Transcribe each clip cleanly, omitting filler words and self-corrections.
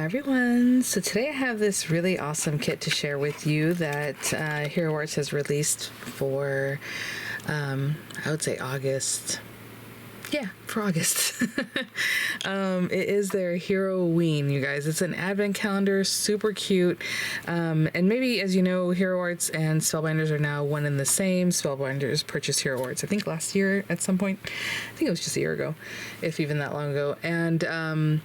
everyone. So today I have this really awesome kit to share with you that HEROWeen has released for, I would say August. Yeah, for August. It is their HEROWeen, you guys. It's an advent calendar, super cute. And maybe, as you know, HEROWeen and Spellbinders are now one and the same. Spellbinders purchased HEROWeen, I think last year at some point. I think it was just a year ago, if even that long ago. And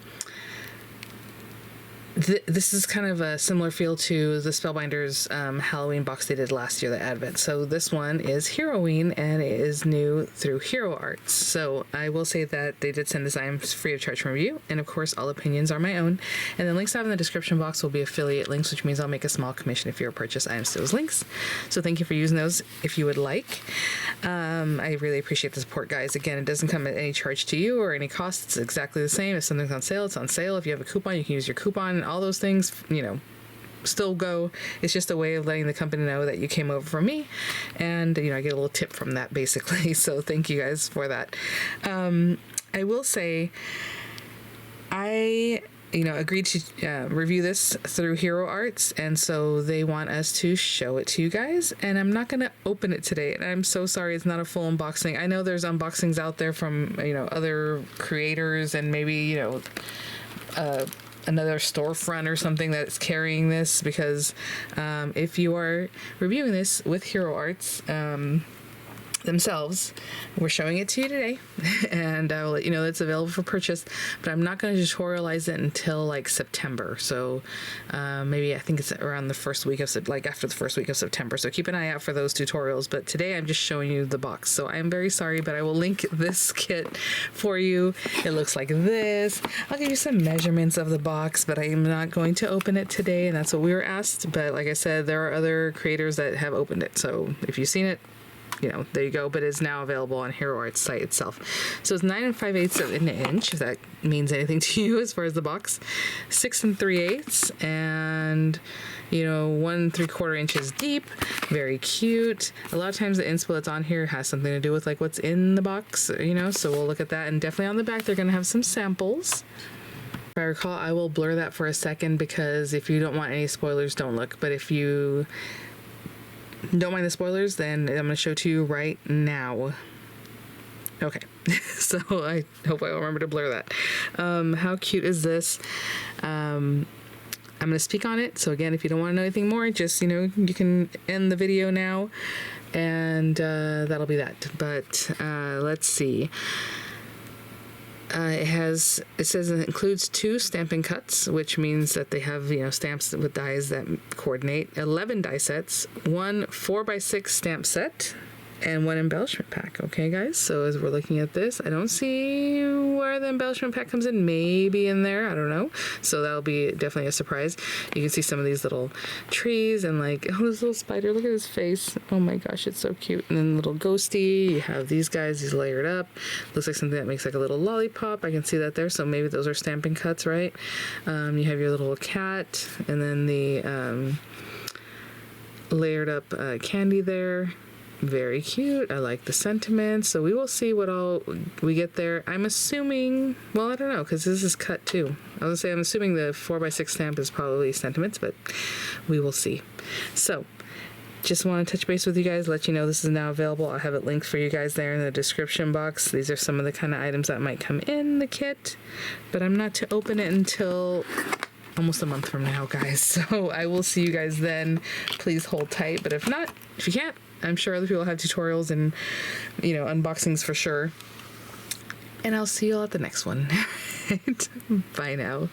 this is kind of a similar feel to the Spellbinders Halloween box they did last year, the Advent. So this one is HEROWeen, and it is new through HEROWeen. So I will say that they did send this item free of charge from review, and of course all opinions are my own. And the links I have in the description box will be affiliate links, which means I'll make a small commission if you purchase items to those links. So thank you for using those if you would like. I really appreciate the support, guys. Again, it doesn't come at any charge to you or any cost. It's exactly the same. If something's on sale, it's on sale. If you have a coupon, you can use your coupon. All those things, still go. It's just a way of letting the company know that you came over from me, and I get a little tip from that, basically. So thank you guys for that. I will say I agreed to review this through HEROWeen, and so they want us to show it to you guys, and I'm not going to open it today, and I'm so sorry it's not a full unboxing. I know there's unboxings out there from other creators, and maybe another storefront or something that's carrying this, because if you are reviewing this with HEROWeen themselves, we're showing it to you today, and I will let you know that it's available for purchase, but I'm not going to tutorialize it until like September. So maybe I think it's around the first week of after the first week of September. So keep an eye out for those tutorials. But today I'm just showing you the box. So I'm very sorry, but I will link this kit for you. It looks like this. I'll give you some measurements of the box, but I am not going to open it today, and that's what we were asked. But like I said, there are other creators that have opened it. So if you've seen it, there you go, but it's now available on HEROWeen's site itself. So it's 9 5/8 of an inch, if that means anything to you as far as the box. 6 3/8, and 1 3/4 inches deep. Very cute. A lot of times the inspo that's on here has something to do with like what's in the box, so we'll look at that. And definitely on the back they're going to have some samples. If I recall, I will blur that for a second, because if you don't want any spoilers, don't look. But if you don't mind the spoilers, then I'm going to show to you right now. Okay, so I hope I remember to blur that. How cute is this? I'm going to speak on it. So again, if you don't want to know anything more, just, you can end the video now, and that'll be that. But let's see. It says it includes 2 stamping cuts, which means that they have, stamps with dies that coordinate, 11 die sets, 1 4x6 stamp set, and 1 embellishment pack. Okay, guys, so as we're looking at this, I don't see where the embellishment pack comes in. Maybe in there, I don't know. So that'll be definitely a surprise. You can see some of these little trees, and like, oh, this little spider, look at his face. Oh my gosh, it's so cute. And then little ghosty, you have these guys, these layered up. Looks like something that makes like a little lollipop. I can see that there, so maybe those are stamping cuts, right? You have your little cat, and then the layered up candy there. Very cute. I like the sentiment. So we will see what all we get there. I'm assuming, well, I don't know, because this is cut too. I was gonna say, I'm assuming the 4x6 stamp is probably sentiments, but we will see. So just want to touch base with you guys, let you know this is now available. I'll have it linked for you guys there in the description box. These are some of the kind of items that might come in the kit, but I'm not to open it until almost a month from now, guys. So I will see you guys then. Please hold tight, but if not, if you can't, I'm sure other people have tutorials and, unboxings for sure. And I'll see you all at the next one. Bye now.